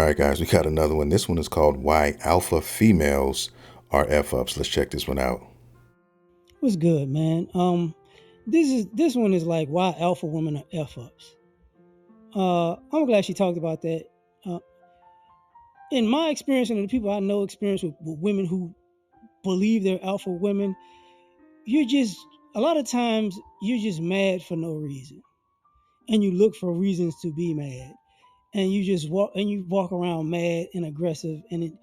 right, guys, we got another one. This one is called Why Alpha Females Are F Ups. Let's check this one out. What's good, man? This one is like why alpha women are f ups. I'm glad she talked about that. Uh, in my experience and the people I know experience with women who believe they're alpha women, you're just a lot of times you're just mad for no reason, and you look for reasons to be mad, and you walk around mad and aggressive, and it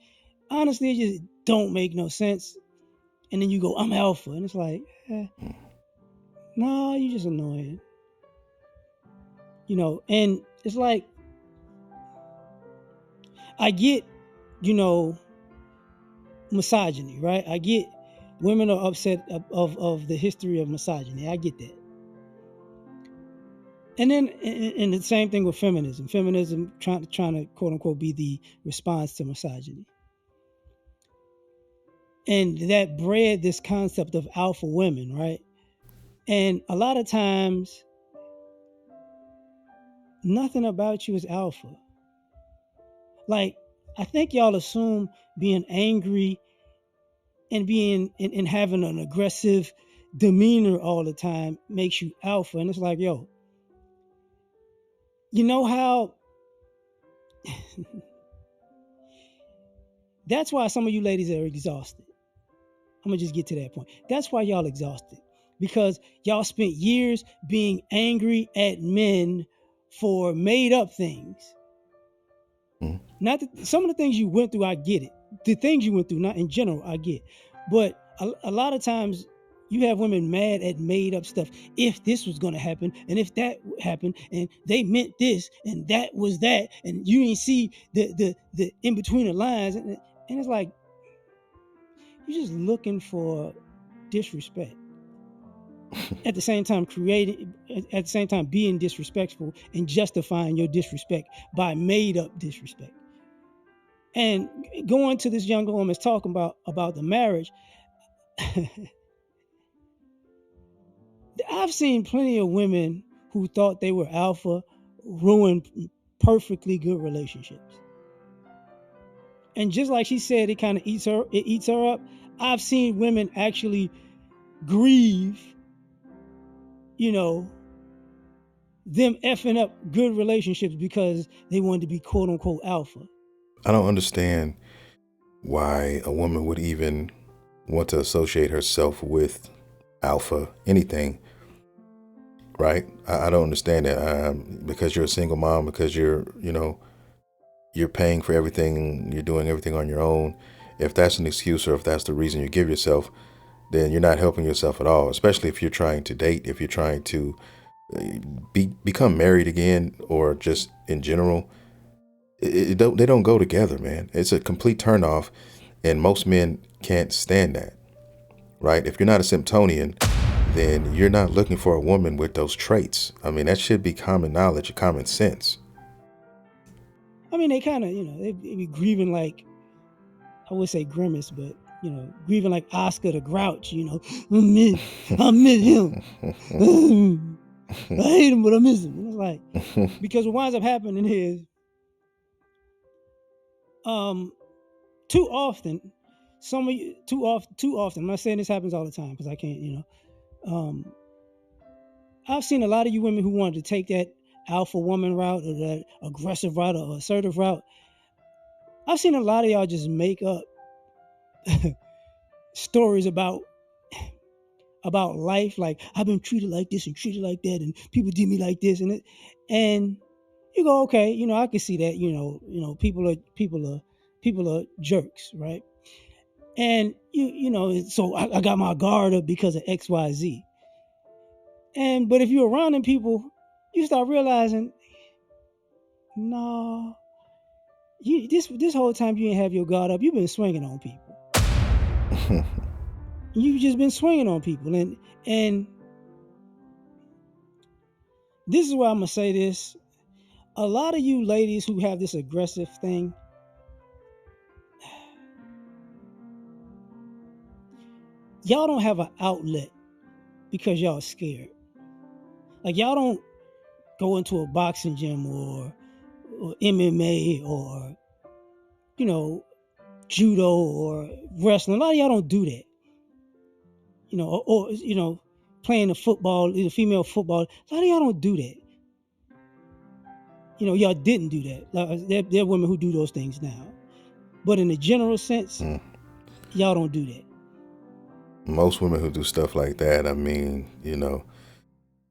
honestly it just don't make no sense. And then you go, I'm alpha, and it's like, no, you just annoying. And it's like I get, you know, misogyny, right? I get women are upset of the history of misogyny. I get that. And then and the same thing with feminism. Feminism trying to quote unquote be the response to misogyny. And that bred this concept of alpha women, right? And a lot of times nothing about you is alpha. Like, I think y'all assume being angry and being and having an aggressive demeanor all the time makes you alpha. And it's like, yo, you know how that's why some of you ladies are exhausted. I'm gonna just get to that point. That's why y'all exhausted. Because y'all spent years being angry at men for made up things. Mhm. Not that some of the things you went through, I get it. The things you went through, not in general, I get. But a lot of times you have women mad at made up stuff. If this was gonna happen, and if that happened, and they meant this, and that was that, and you didn't see the in between the lines, and it's like you're just looking for disrespect. At the same time at the same time being disrespectful and justifying your disrespect by made up disrespect. And going to this young woman's talking about the marriage, I've seen plenty of women who thought they were alpha ruin perfectly good relationships. And just like she said, it eats her up. I've seen women actually grieve, you know, them effing up good relationships because they wanted to be quote unquote alpha. I don't understand why a woman would even want to associate herself with alpha anything, right? I don't understand that. Because you're a single mom, because you're paying for everything, you're doing everything on your own. If that's an excuse or if that's the reason you give yourself, then you're not helping yourself at all. Especially if you're trying to date, if you're trying to become married again, or just in general, they don't go together, man. It's a complete turnoff, and most men can't stand that, right? If you're not a Symptonian, then you're not looking for a woman with those traits. I mean, that should be common knowledge, common sense. I mean, they kind of, they be grieving like, I would say grimace, but, grieving like Oscar the Grouch, I miss him. I hate him, but I miss him. And it's like, because what winds up happening is, too often, too often, I'm not saying this happens all the time because I can't, um, I've seen a lot of you women who wanted to take that alpha woman route or that aggressive route or assertive route. I've seen a lot of y'all just make up stories about life, like I've been treated like this and treated like that, and people did me like this, and you go, okay, I can see that, people are jerks, right? And so I got my guard up because of XYZ. But if you're around them people, you start realizing, no, this whole time you ain't have your guard up. You've been swinging on people. You've just been swinging on people, and this is why I'm gonna say this. A lot of you ladies who have this aggressive thing, y'all don't have an outlet because y'all scared. Like, y'all don't go into a boxing gym or MMA or you know, judo or wrestling. A lot of y'all don't do that. You know, or you know, playing the football, the female football. A lot of y'all don't do that. You know, y'all didn't do that. Like, there are women who do those things now, but in a general sense, y'all don't do that. Most women who do stuff like that, I mean,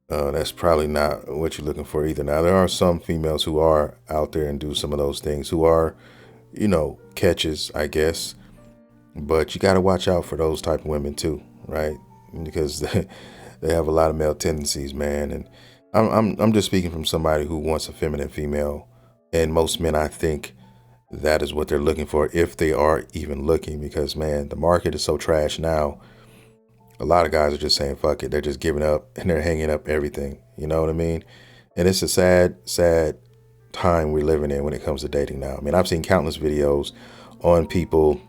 that's probably not what you're looking for either. Now, there are some females who are out there and do some of those things, who are, catches, I guess. But you got to watch out for those type of women too, right? Because they have a lot of male tendencies, man. And I'm just speaking from somebody who wants a feminine female, and most men, I think, that is what they're looking for, if they are even looking. Because, man, the market is so trash now. A lot of guys are just saying fuck it. They're just giving up and they're hanging up everything. You know what I mean? And it's a sad, sad time we're living in when it comes to dating now. I mean, I've seen countless videos on people,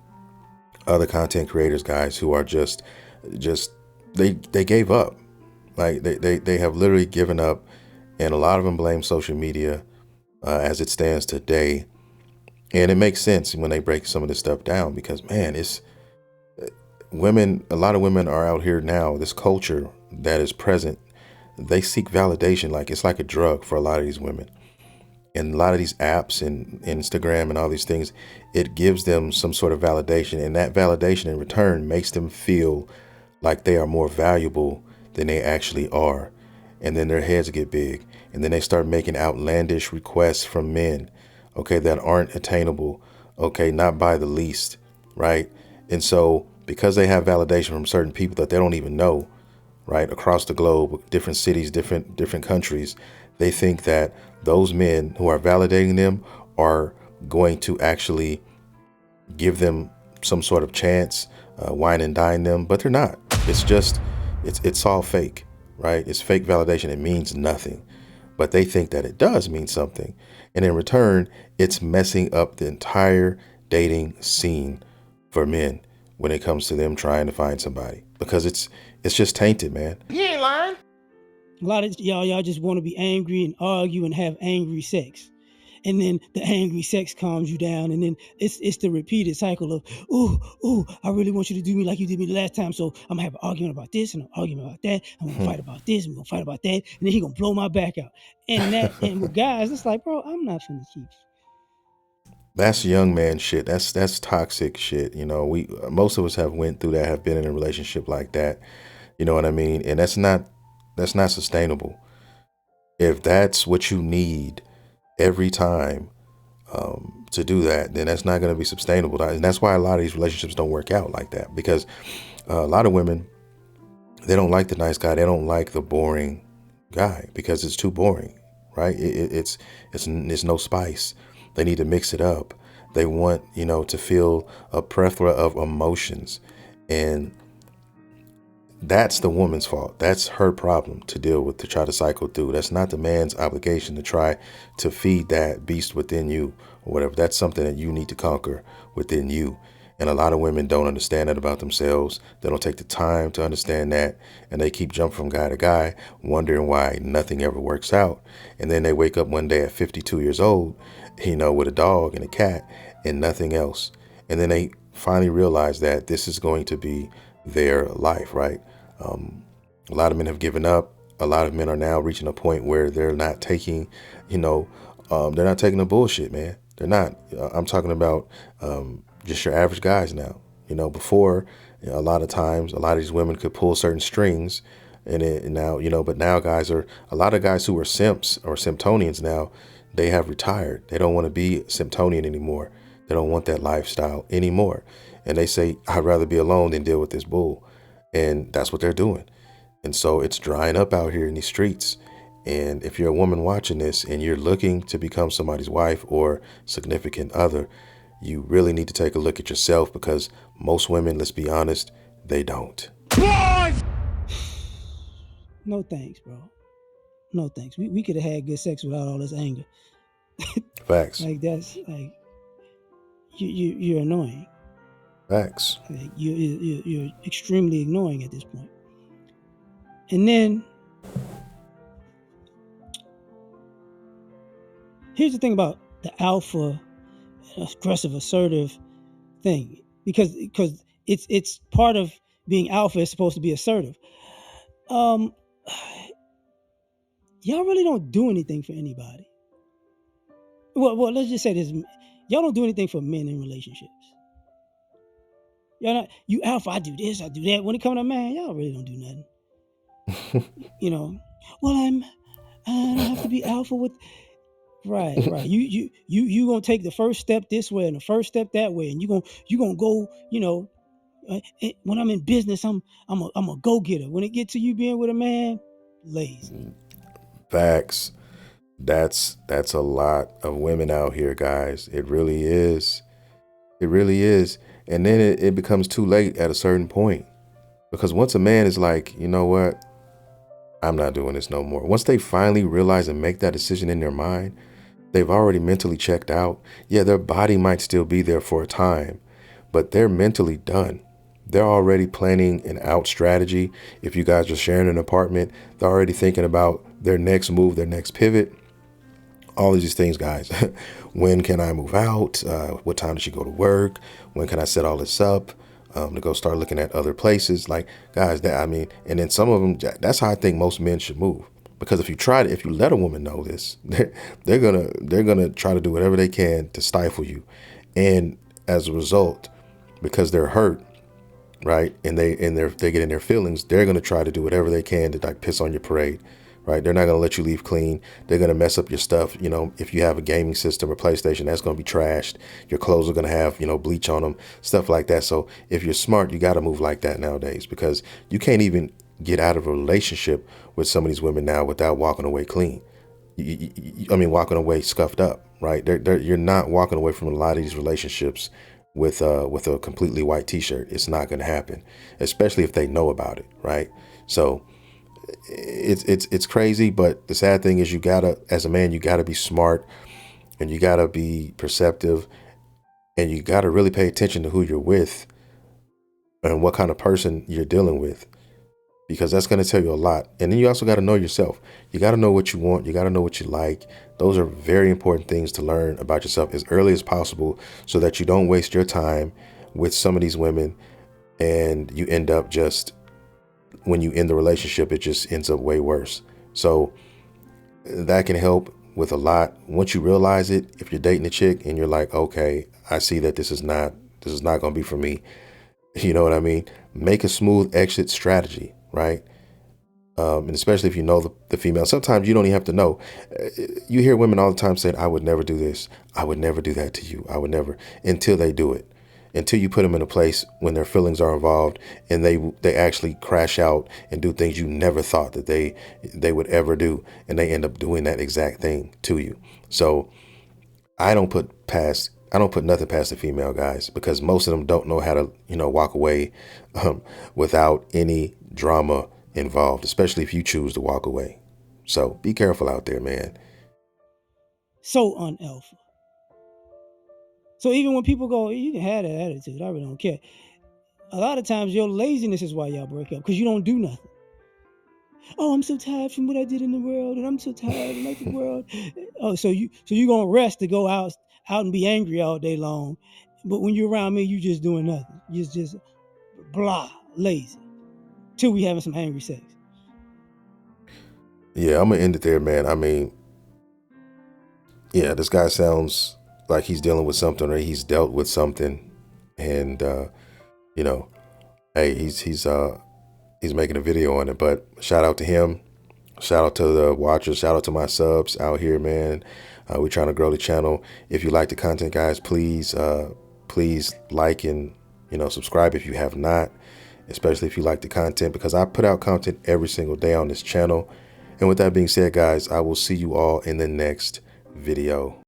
other content creators, guys who are just they gave up. Like they have literally given up, and a lot of them blame social media as it stands today. And it makes sense when they break some of this stuff down, because, man, it's women. A lot of women are out here now. This culture that is present, they seek validation. Like, it's like a drug for a lot of these women. And a lot of these apps and Instagram and all these things, it gives them some sort of validation. And that validation in return makes them feel like they are more valuable than they actually are. And then their heads get big. And then they start making outlandish requests from men, okay, that aren't attainable, okay, not by the least, right? And so because they have validation from certain people that they don't even know, right, across the globe, different cities, different countries, they think that those men who are validating them are going to actually give them some sort of chance, wine and dine them, but they're not. It's all fake, right? It's fake validation. It means nothing, but they think that it does mean something. And in return, it's messing up the entire dating scene for men when it comes to them trying to find somebody, because it's just tainted, man. You ain't lying. A lot of y'all just want to be angry and argue and have angry sex. And then the angry sex calms you down, and then it's the repeated cycle of, ooh, I really want you to do me like you did me the last time, so I'm gonna have an argument about this and an argument about that. I'm gonna fight about this, and we're gonna fight about that, and then he gonna blow my back out. And with guys, it's like, bro, I'm not finna keep. That's young man shit. That's toxic shit. Most of us have went through that, have been in a relationship like that. You know what I mean? And that's not sustainable. If that's what you need every time to do that, then that's not going to be sustainable. And that's why a lot of these relationships don't work out like that, because a lot of women, they don't like the nice guy. They don't like the boring guy because it's too boring, right? It's no spice. They need to mix it up. They want, to feel a plethora of emotions. And that's the woman's fault. That's her problem to deal with, to try to cycle through. That's not the man's obligation to try to feed that beast within you or whatever. That's something that you need to conquer within you. And a lot of women don't understand that about themselves. They don't take the time to understand that. And they keep jumping from guy to guy, wondering why nothing ever works out. And then they wake up one day at 52 years old, with a dog and a cat and nothing else. And then they finally realize that this is going to be their life, right? A lot of men have given up. A lot of men are now reaching a point where they're not taking, they're not taking the bullshit, man. They're not. I'm talking about just your average guys now. Before, a lot of times, a lot of these women could pull certain strings, and now, but now a lot of guys who are simps or Simptonians now, they have retired. They don't want to be Simptonian anymore. They don't want that lifestyle anymore. And they say, I'd rather be alone than deal with this bull. And that's what they're doing. And so it's drying up out here in these streets. And if you're a woman watching this and you're looking to become somebody's wife or significant other, you really need to take a look at yourself, because most women, let's be honest, they don't. No thanks, bro. No thanks. We could have had good sex without all this anger. Facts. Like, that's like, you're annoying. Facts. Like, you're extremely annoying at this point. And then here's the thing about the alpha aggressive, assertive thing, because it's part of being alpha is supposed to be assertive. Um, y'all really don't do anything for anybody. Well, let's just say this: y'all don't do anything for men in relationships. Y'all not you alpha. I do this, I do that. When it comes to man, y'all really don't do nothing. You know, well, I don't have to be alpha with. Right. You gonna take the first step this way and the first step that way, and you gonna go. When I'm in business, I'm a go getter. When it get to you being with a man, lazy. Facts. That's a lot of women out here, guys. It really is. It really is. And then it becomes too late at a certain point. Because once a man is like, you know what? I'm not doing this no more. Once they finally realize and make that decision in their mind, they've already mentally checked out. Yeah, their body might still be there for a time, but they're mentally done. They're already planning an out strategy. If you guys are sharing an apartment, they're already thinking about their next move, their next pivot. All of these things, guys. When can I move out? What time does she go to work? When can I set all this up to go start looking at other places? Like, guys, and then some of them, that's how I think most men should move. Because if you let a woman know this, they're gonna try to do whatever they can to stifle you. And as a result, because they're hurt, right, and they get in their feelings, they're gonna try to do whatever they can to like piss on your parade. Right. They're not going to let you leave clean. They're going to mess up your stuff. You know, if you have a gaming system or PlayStation, that's going to be trashed. Your clothes are going to have, bleach on them, stuff like that. So if you're smart, you got to move like that nowadays, because you can't even get out of a relationship with some of these women now without walking away clean. Walking away scuffed up. Right. You're not walking away from a lot of these relationships with a completely white T-shirt. It's not going to happen, especially if they know about it. Right. So it's crazy, but the sad thing is as a man, you gotta be smart, and you gotta be perceptive, and you gotta really pay attention to who you're with and what kind of person you're dealing with, because that's gonna tell you a lot. And then you also gotta know yourself. You gotta know what you want. You gotta know what you like. Those are very important things to learn about yourself as early as possible, so that you don't waste your time with some of these women, and you end up when you end the relationship, it just ends up way worse. So that can help with a lot. Once you realize it, if you're dating a chick and you're like, okay, I see that this is not going to be for me. You know what I mean? Make a smooth exit strategy, right? And especially if you know the female. Sometimes you don't even have to know. You hear women all the time saying, I would never do this. I would never do that to you. I would never, until they do it. Until you put them in a place when their feelings are involved and they actually crash out and do things you never thought that they would ever do, and they end up doing that exact thing to you. So I don't put nothing past the female, guys, because most of them don't know how to walk away without any drama involved, especially if you choose to walk away. So be careful out there, man. So unalpha. So even when people go, you can have that attitude, I really don't care. A lot of times your laziness is why y'all break up, because you don't do nothing. Oh, I'm so tired from what I did in the world, and I'm so tired of the world. Oh, so you gonna rest to go out and be angry all day long, but when you're around me, you just doing nothing. You're just blah, lazy. Till we having some angry sex. Yeah, I'm gonna end it there, man. Yeah, this guy sounds like he's dealing with something, or he's dealt with something, and hey, he's making a video on it. But shout out to him, shout out to the watchers, shout out to my subs out here, man. We're trying to grow the channel. If you like the content, guys, please like and subscribe if you have not, especially if you like the content, because I put out content every single day on this channel. And with that being said, guys, I will see you all in the next video.